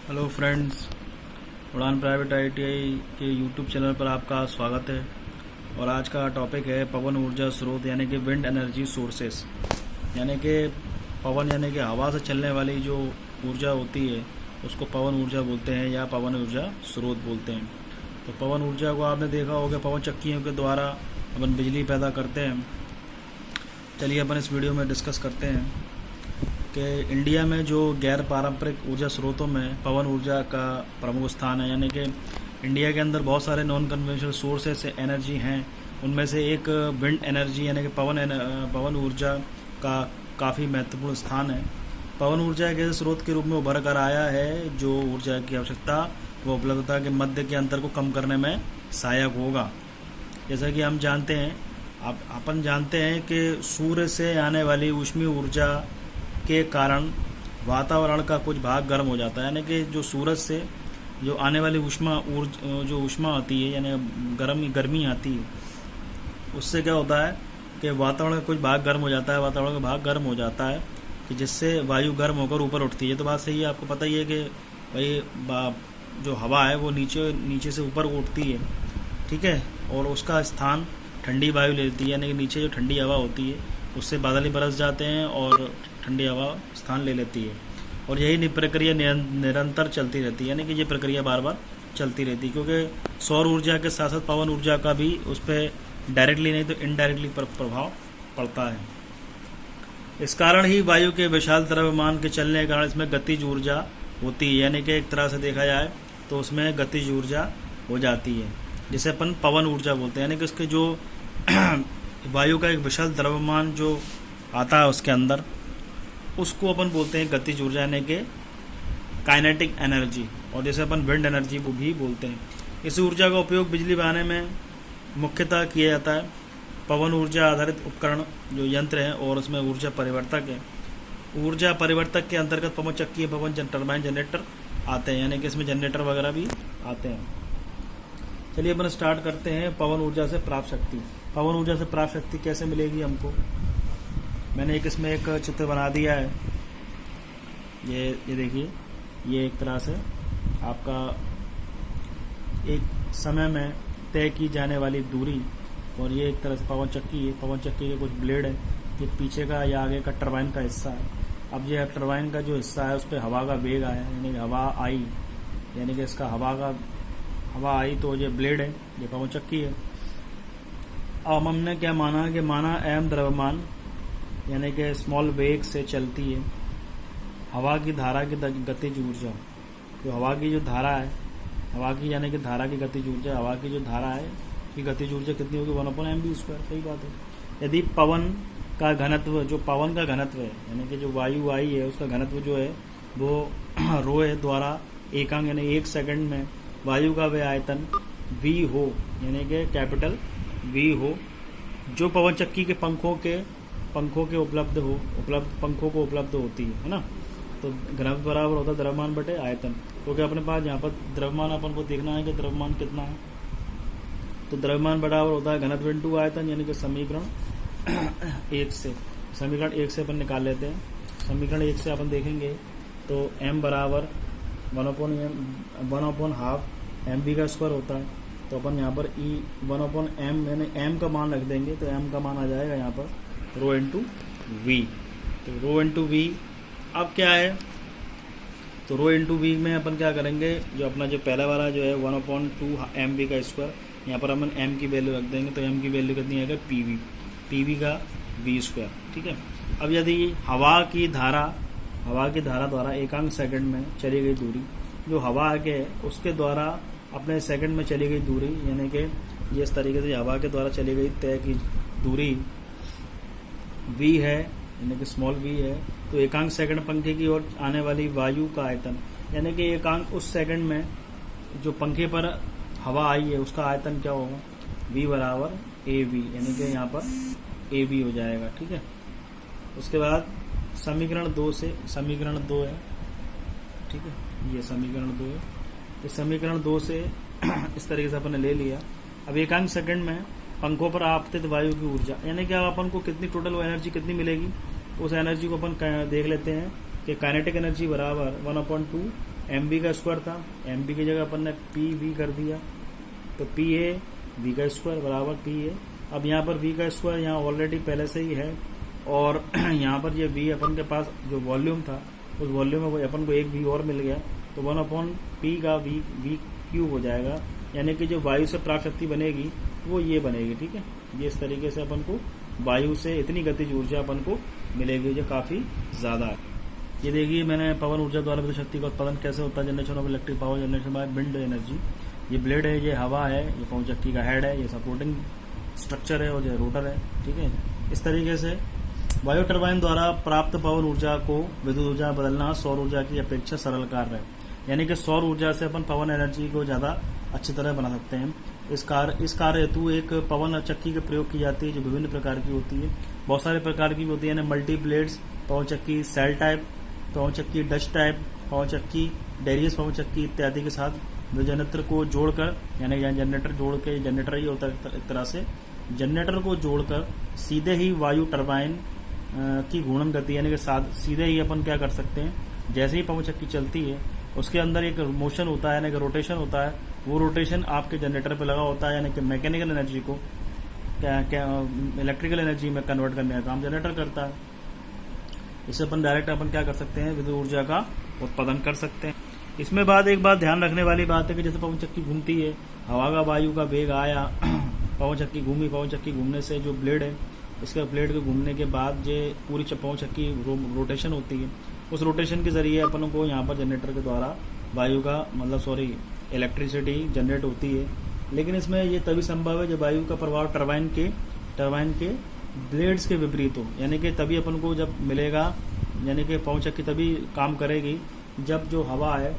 Hello friends, उड़ान private ITI के YouTube channel पर आपका स्वागत है। और आज का टॉपिक है पवन ऊर्जा स्रोत यानी कि विंड एनर्जी सोर्सेस। यानी कि पवन यानी कि हवा से चलने वाली जो ऊर्जा होती है उसको पवन ऊर्जा बोलते हैं या पवन ऊर्जा स्रोत बोलते हैं। तो पवन ऊर्जा को आपने देखा होगा, पवन चक्कियों के द्वारा अपन बिजली पैदा करते हैं। चलिए अपन इस वीडियो में डिस्कस करते हैं कि इंडिया में जो गैर पारंपरिक ऊर्जा स्रोतों में पवन ऊर्जा का प्रमुख स्थान है। यानी कि इंडिया के अंदर बहुत सारे नॉन कन्वेंशनल सोर्सेस एनर्जी हैं, उनमें से एक विंड एनर्जी यानी कि पवन ऊर्जा का काफ़ी महत्वपूर्ण स्थान है। पवन ऊर्जा एक ऐसे स्रोत के रूप में उभर कर आया है जो ऊर्जा की आवश्यकता व उपलब्धता के मध्य के अंतर को कम करने में सहायक होगा। जैसा कि हम जानते हैं, अपन जानते हैं कि सूर्य से आने वाली ऊष्मीय ऊर्जा के कारण वातावरण का कुछ भाग गर्म हो जाता है। यानी कि जो सूरज से जो आने वाली ऊष्मा आती है यानी गर्मी आती है, उससे क्या होता है कि वातावरण का कुछ भाग गर्म हो जाता है। वातावरण का भाग गर्म हो जाता है कि जिससे वायु गर्म होकर ऊपर उठती है। तो बात सही है, आपको पता ही है कि भाई जो हवा है वो नीचे से ऊपर उठती है, ठीक है, और उसका स्थान ठंडी वायु ले लेती है। यानी कि नीचे जो ठंडी हवा होती है उससे बादल ही बरस जाते हैं और ठंडी हवा स्थान ले लेती है। और यही प्रक्रिया निरंतर चलती रहती है। यानी कि ये प्रक्रिया बार बार चलती रहती है, क्योंकि सौर ऊर्जा के साथ साथ पवन ऊर्जा का भी उस पर डायरेक्टली नहीं तो इनडायरेक्टली प्रभाव पड़ता है। इस कारण ही वायु के विशाल द्रव्यमान के चलने के कारण इसमें गतिज ऊर्जा होती है। यानी कि एक तरह से देखा जाए तो उसमें गतिज ऊर्जा हो जाती है, जिसे अपन पवन ऊर्जा बोलते हैं। यानी कि उसके जो वायु का एक विशाल द्रव्यमान जो आता है उसके अंदर, उसको अपन बोलते हैं गतिज ऊर्जा यानी कि काइनेटिक एनर्जी, और जैसे अपन विंड एनर्जी वो भी बोलते हैं। इस ऊर्जा का उपयोग बिजली बनाने में मुख्यतः किया जाता है। पवन ऊर्जा आधारित उपकरण जो यंत्र हैं और उसमें ऊर्जा परिवर्तक है। ऊर्जा परिवर्तक के अंतर्गत पवन चक्की, पवन टरबाइन, जनरेटर आते हैं। यानी कि इसमें जनरेटर वगैरह भी आते हैं। चलिए अपन स्टार्ट करते हैं पवन ऊर्जा से प्राप्त शक्ति। पवन ऊर्जा से प्राप्त शक्ति कैसे मिलेगी हमको, मैंने इसमें एक चित्र बना दिया है। ये देखिए, ये एक तरह से आपका एक समय में तय की जाने वाली दूरी, और ये एक तरह से पवन चक्की है। पवन चक्की के कुछ ब्लेड है, ये पीछे का या आगे का टरबाइन का हिस्सा है। अब ये टरबाइन का जो हिस्सा है उस पर हवा का वेग आया, यानी कि हवा आई, यानी कि इसका हवा आई तो ये ब्लेड है, ये पवन चक्की है। अब हमने क्या माना कि m द्रव्यमान यानी कि स्मॉल वेग से चलती है हवा की धारा की गतिज ऊर्जा। जो हवा की जो धारा है, हवा की यानी कि धारा की गतिज ऊर्जा, हवा की जो धारा है की गतिज ऊर्जा कितनी होगी, 1/mv²। सही बात है। यदि पवन का घनत्व, जो पवन का घनत्व है यानी कि जो वायु आई है उसका घनत्व जो है वो रो है द्वारा एकांक यानी 1 सेकंड में वायु का वह आयतन v हो, यानी कि कैपिटल V हो, जो पवन चक्की के पंखों के पंखों को उपलब्ध होती है ना। तो घनत्व बराबर होता है द्रव्यमान बटे आयतन। क्योंकि अपने पास यहाँ पर द्रव्यमान अपन को देखना है कि द्रव्यमान कितना है, तो द्रव्यमान बराबर होता है घनत्व इंटू आयतन। यानी कि समीकरण 1 से अपन निकाल लेते हैं। समीकरण 1 से अपन देखेंगे तो m बराबर 1/12 mv का स्क्वायर होता है। तो अपन यहाँ पर 1/m यानी m का मान रख देंगे, तो m का मान आ जाएगा यहाँ पर रो इंटू वी। तो रो इंटू वी अब क्या है, तो रो इंटू वी में अपन क्या करेंगे, जो अपना जो पहला वाला जो है 1/2 mv का स्क्वायर, यहाँ पर अपन m की वैल्यू रख देंगे। तो m की वैल्यू कितनी आएगा, pv का v², ठीक है। अब यदि हवा की धारा द्वारा एकांक सेकंड में चली गई दूरी, जो हवा आगे है उसके द्वारा अपने सेकंड में चली गई दूरी, यानी कि ये इस तरीके से हवा के द्वारा चली गई तय की दूरी v है, यानी कि स्मॉल v है। तो एकांक सेकंड पंखे की ओर आने वाली वायु का आयतन, यानी कि एकांक उस सेकंड में जो पंखे पर हवा आई है उसका आयतन क्या होगा, v बराबर av, यानी कि यहाँ पर av हो जाएगा, ठीक है। उसके बाद समीकरण 2 है, ठीक है, ये समीकरण 2 है। इस समीकरण 2 से इस तरीके से अपन ने ले लिया। अब एकांक सेकंड में पंखों पर आपतित वायु की ऊर्जा, यानी कि अपन को कितनी टोटल एनर्जी कितनी मिलेगी, उस एनर्जी को अपन देख लेते हैं कि काइनेटिक एनर्जी बराबर 1/2 एम का स्क्वायर था, एम की जगह अपन ने पी वी कर दिया, तो पी ए वी का स्क्वायर बराबर पी ए। अब यहाँ पर वी का स्क्वायर यहाँ ऑलरेडी पहले से ही है, और यहाँ पर ये वी अपन के पास जो वॉल्यूम था उस वॉल्यूम में अपन को एक वी और मिल गया, तो 1/p का वी क्यूब हो जाएगा, यानी कि जो वायु से प्राप्त शक्ति बनेगी वो ये बनेगी। ठीक है, ये इस तरीके से अपन को वायु से इतनी गतिज ऊर्जा अपन को मिलेगी जो काफी ज्यादा है। ये देखिए मैंने पवन ऊर्जा द्वारा विद्युत शक्ति का उत्पादन कैसे होता है, generation of electric power generation by wind energy. ये ब्लेड है, ये हवा है, ये पवन चक्की का हेड है, ये सपोर्टिंग स्ट्रक्चर है और ये रोटर है। ठीक है, इस तरीके से वायु टरबाइन द्वारा प्राप्त पवन ऊर्जा को विद्युत ऊर्जा में बदलना सौर ऊर्जा की अपेक्षा सरल कार्य है, यानी कि सौर ऊर्जा से अपन पवन एनर्जी को ज्यादा अच्छी तरह बना सकते हैं। इस कार्य हेतु एक पवन चक्की का प्रयोग की जाती है जो विभिन्न प्रकार की होती है, बहुत सारे प्रकार की होती है, मल्टी ब्लेड्स पवन चक्की, सेल टाइप पवन चक्की, डच टाइप पवन चक्की, डेरियस पवन चक्की इत्यादि के साथ जो जनरेटर को जोड़कर, यानी जनरेटर जोड़ के, जनरेटर ही होता है एक तरह से, जनरेटर को जोड़कर सीधे ही वायु टरबाइन की घूर्णन गति, यानी कि सीधे ही अपन क्या कर सकते हैं, जैसे ही पवन चक्की चलती है उसके अंदर एक मोशन होता है, यानी कि रोटेशन होता है, वो रोटेशन आपके जनरेटर पे लगा होता है, यानी कि मैकेनिकल एनर्जी को इलेक्ट्रिकल एनर्जी में कन्वर्ट करने का काम जनरेटर करता है। इससे अपन डायरेक्ट अपन क्या कर सकते हैं, विद्युत ऊर्जा का उत्पादन कर सकते हैं। इसमें एक बात ध्यान रखने वाली बात है कि जैसे पवन चक्की घूमती है, हवा का वायु का वेग आया, पवन चक्की घूमी, पवन चक्की घूमने से जो ब्लेड है, इसके ब्लेड के घूमने के बाद जो पूरी पवन चक्की रोटेशन होती है, उस रोटेशन के जरिए अपन को यहाँ पर जनरेटर के द्वारा वायु का इलेक्ट्रिसिटी जनरेट होती है। लेकिन इसमें ये तभी संभव है जब वायु का प्रभाव टरबाइन के ब्लेड्स के विपरीत हो, यानी कि तभी अपन को जब मिलेगा, यानी कि पवन चक्की तभी काम करेगी जब जो हवा है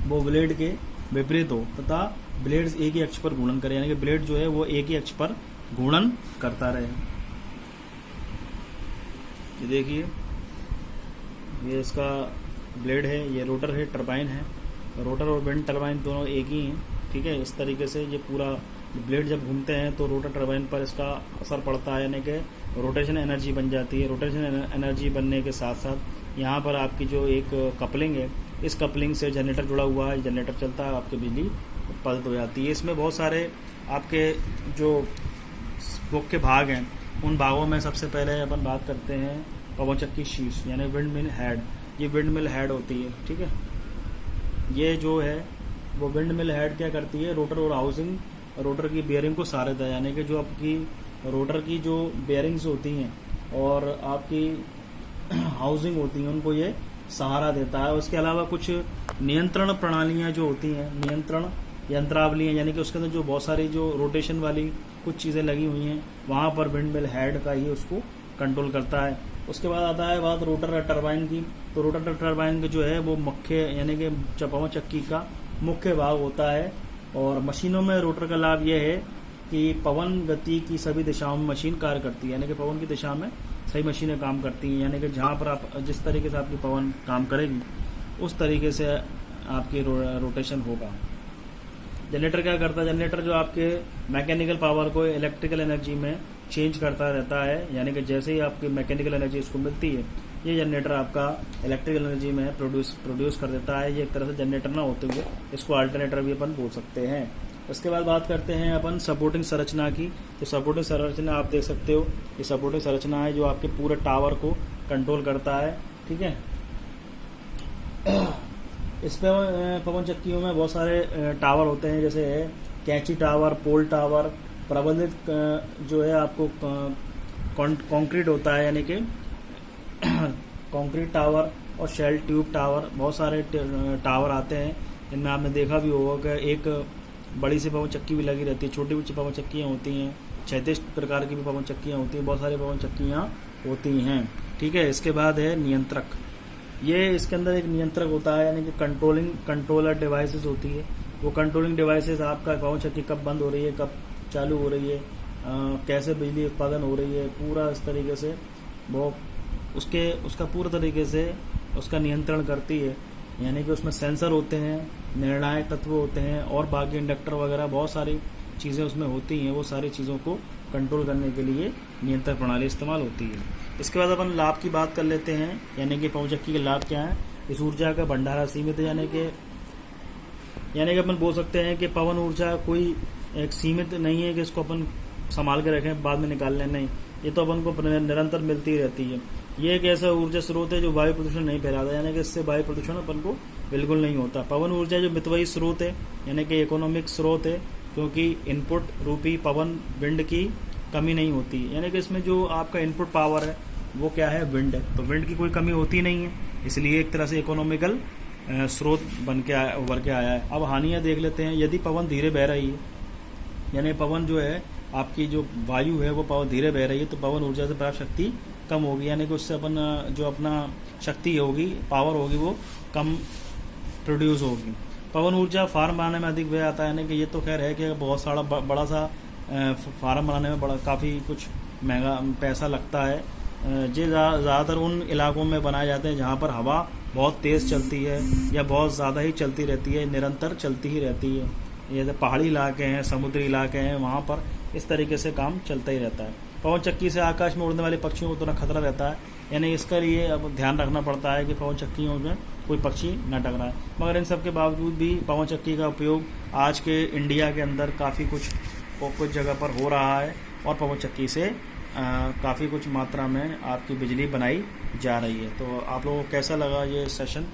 वो ब्लेड के विपरीत हो तथा ब्लेड्स एक ही अक्ष पर घूर्णन करे, यानी कि ब्लेड जो है वो एक ही अक्ष पर घूर्णन करता रहे। ये देखिए, ये इसका ब्लेड है, ये रोटर है, टरबाइन है, रोटर और विंड टरबाइन दोनों एक ही हैं। ठीक है, इस तरीके से ये पूरा ब्लेड जब घूमते हैं तो रोटर टरबाइन पर इसका असर पड़ता है, यानी कि रोटेशन एनर्जी बन जाती है। रोटेशन एनर्जी बनने के साथ साथ यहाँ पर आपकी जो एक कपलिंग है, इस कपलिंग से जनरेटर जुड़ा हुआ है, जनरेटर चलता है, आपकी बिजली उत्पादित हो जाती है। इसमें बहुत सारे आपके जो मुख्य भाग हैं, उन भागों में सबसे पहले अपन बात करते हैं पवन चक्की शीर्ष, यानी विंड मिल हेड। ये विंड मिल हेड होती है। ठीक है, ये जो है वो विंड मिल हेड क्या करती है, रोटर और हाउसिंग, रोटर की बेयरिंग को सहारा, यानी कि जो आपकी रोटर की जो बेयरिंग्स होती हैं और आपकी हाउसिंग होती हैं, उनको ये सहारा देता है। उसके अलावा कुछ नियंत्रण प्रणालियां जो होती हैं, नियंत्रण यंत्रावलियां, यानी कि उसके अंदर जो बहुत सारी जो रोटेशन वाली कुछ चीजें लगी हुई हैं, वहां पर विंड मिल हेड का ही उसको कंट्रोल करता है। उसके बाद आता है बात रोटर टरबाइन की। तो रोटर टरबाइन का जो है वो मुख्य, यानी कि पवन चक्की का मुख्य भाग होता है। और मशीनों में रोटर का लाभ यह है कि पवन गति की सभी दिशाओं में मशीन कार्य करती है, यानी कि पवन की दिशा में सही मशीनें काम करती हैं, यानी कि जहां पर आप जिस तरीके से आपकी पवन काम करेगी उस तरीके से आपकी रोटेशन होगा। जनरेटर क्या करता है, जनरेटर जो आपके मैकेनिकल पावर को इलेक्ट्रिकल एनर्जी में चेंज करता रहता है, यानी कि जैसे ही आपकी मैकेनिकल एनर्जी इसको मिलती है, ये जनरेटर आपका इलेक्ट्रिकल एनर्जी में प्रोड्यूस कर देता है। ये एक तरह से जनरेटर ना होते हुए इसको अल्टरनेटर भी अपन बोल सकते हैं। उसके बाद बात करते हैं अपन सपोर्टिंग संरचना की। तो सपोर्टिंग संरचना आप देख सकते हो, ये सपोर्टिंग संरचना है जो आपके पूरे टावर को कंट्रोल करता है। ठीक है, इस पे पवन चक्कियों में बहुत सारे टावर होते हैं, जैसे कैंची टावर, पोल टावर, प्रबंधित जो है आपको कंक्रीट होता है, यानी कि कंक्रीट टावर और शेल ट्यूब टावर, बहुत सारे टावर आते हैं। इनमें आपने देखा भी होगा कि एक बड़ी सी पवन चक्की भी लगी रहती है, छोटी छोटी पवन चक्कियाँ होती हैं, 36 प्रकार की भी पवन चक्कियाँ होती हैं, बहुत सारी पवन चक्कियाँ होती हैं। ठीक है, इसके बाद है नियंत्रक। ये इसके अंदर एक नियंत्रक होता है, यानी कि कंट्रोलर डिवाइसेस होती है। वो कंट्रोलिंग डिवाइसेस आपका पवन चक्की कब बंद हो रही है, कब चालू हो रही है, कैसे बिजली उत्पादन हो रही है, पूरा इस तरीके से वो उसका पूरा तरीके से उसका नियंत्रण करती है। यानी कि उसमें सेंसर होते हैं, निर्णायक तत्व होते हैं और बाकी इंडक्टर वगैरह बहुत सारी चीज़ें उसमें होती हैं। वो सारी चीज़ों को कंट्रोल करने के लिए नियंत्रण प्रणाली इस्तेमाल होती है। इसके बाद अपन लाभ की बात कर लेते हैं, यानी कि पवन चक्की के लाभ क्या है। इस ऊर्जा का भंडार सीमित है, यानी कि अपन बोल सकते हैं कि पवन ऊर्जा कोई एक सीमित नहीं है कि इसको अपन संभाल के रखें बाद में निकाल लें, नहीं, ये तो अपन को निरंतर मिलती रहती है। ये एक ऐसा ऊर्जा स्रोत है जो वायु प्रदूषण नहीं फैलाता, यानी कि इससे वायु प्रदूषण अपन को बिल्कुल नहीं होता। पवन ऊर्जा जो मितव्ययी स्रोत है, यानी कि इकोनॉमिक स्रोत है, क्योंकि इनपुट रूपी पवन विंड की कमी नहीं होती, यानी कि इसमें जो आपका इनपुट पावर है वो क्या है, विंड है, तो विंड की कोई कमी होती नहीं है, इसलिए एक तरह से इकोनॉमिकल स्रोत बन के उभर के आया है। अब हानियां देख लेते हैं। यदि पवन धीरे बह रही है, यानी पवन जो है आपकी जो वायु है वो पवन धीरे बह रही है, तो पवन ऊर्जा से प्राप्त शक्ति कम होगी, यानी कि उससे अपन जो अपना शक्ति होगी, पावर होगी, वो कम प्रोड्यूस होगी। पवन ऊर्जा फार्म बनाने में अधिक व्यय आता है, यानी कि ये तो खैर है कि बहुत सारा बड़ा सा फार्म बनाने में काफ़ी कुछ महंगा पैसा लगता है। ये ज़्यादातर उन इलाकों में बनाए जाते हैं जहाँ पर हवा बहुत तेज़ चलती है या बहुत ज़्यादा ही चलती रहती है, निरंतर चलती ही रहती है। जैसे पहाड़ी इलाके हैं, समुद्री इलाके हैं, वहाँ पर इस तरीके से काम चलता ही रहता है। पवन चक्की से आकाश में उड़ने वाले पक्षियों को थोड़ा खतरा रहता है, यानी इसका लिए अब ध्यान रखना पड़ता है कि पवन चक्कियों में कोई पक्षी न टकराए। मगर इन सब के बावजूद भी पवन चक्की का उपयोग आज के इंडिया के अंदर काफ़ी कुछ जगह पर हो रहा है, और पवन चक्की से काफ़ी कुछ मात्रा में आपकी बिजली बनाई जा रही है। तो आप लोगों को कैसा लगा ये सेशन?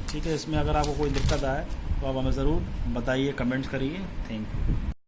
ठीक है, इसमें अगर आपको कोई दिक्कत आए तो आप हमें ज़रूर बताइए, कमेंट्स करिए। Thank you.